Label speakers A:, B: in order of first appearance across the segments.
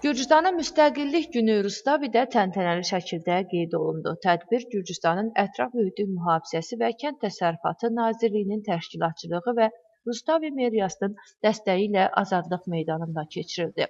A: Gürcüstanın Müstəqillik Günü Rustavidə təntənəli şəkildə qeyd olundu. Tədbir Gürcüstanın Ətraf Mühitin Mühafizəsi və Kənd Təsərrüfatı Nazirliyinin təşkilatçılığı və Rustavi meriyasının dəstəyi ilə Azadlıq meydanında keçirildi.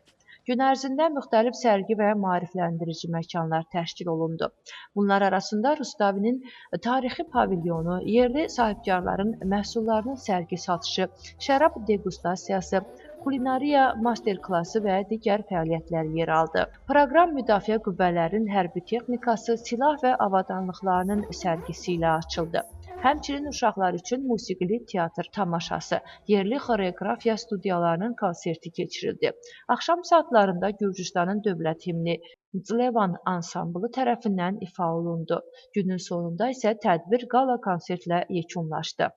A: Gün ərzində müxtəlif sərgi və maarifləndirici məkanlar təşkil olundu. Bunlar arasında Rustavinin tarixi pavilyonu, yerli sahibkarların məhsullarının sərgi satışı, şərab dequstasiyası, kulinariya master-klassı və digər fəaliyyətlər yer aldı. Proqram Müdafiə Qüvvələrinin hərbi texnikası, silah və avadanlıqlarının sərgisi ilə açıldı. Həmçinin uşaqlar üçün musiqili teatr tamaşası, yerli xoreografiya studiyalarının konserti keçirildi. Axşam saatlarında Gürcüstanın dövlət himni Mzlevan ansamblı tərəfindən ifa olundu. Günün sonunda isə tədbir qala konsertlə yekunlaşdı.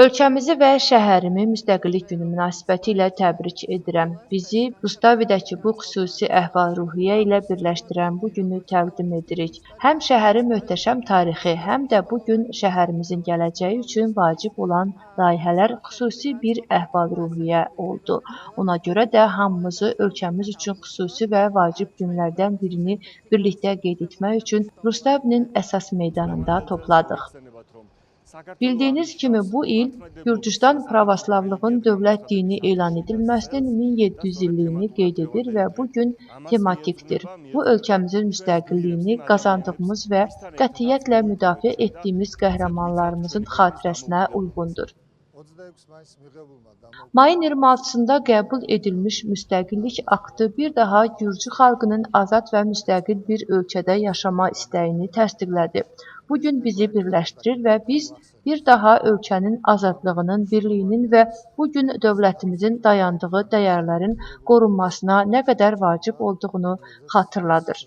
A: Ölkəmizi və şəhərimi Müstəqillik Günü münasibətilə təbrik edirəm. Bizi Rustavidəki bu xüsusi əhval-ruhiyyə ilə birləşdirən bu günü təqdim edirik. Həm şəhərin möhtəşəm tarixi, həm də bu gün şəhərimizin gələcəyi üçün vacib olan layihələr xüsusi bir əhval-ruhiyyə oldu. Ona görə də hamımızı ölkəmiz üçün xüsusi və vacib günlərdən birini birlikdə qeyd etmək üçün Rustavinin əsas meydanında topladıq. Bildiyiniz kimi bu il Gürcüstan pravoslavlığın dövlət dini elan edilməsinin 1700 illiyini qeyd edir və bu gün tematikdir. Bu ölkəmizin müstəqilliyini qazandığımız və qətiyyətlə müdafiə etdiyimiz qəhrəmanlarımızın xatirəsinə uyğundur. Mayın 26-sında qəbul edilmiş müstəqillik aktı bir daha Gürcü xalqının azad və müstəqil bir ölkədə yaşama istəyini təsdiqlədi. Bu gün bizi birləşdirir və biz bir daha ölkənin azadlığının, birliyinin və bu gün dövlətimizin dayandığı dəyərlərin qorunmasına nə qədər vacib olduğunu xatırladır.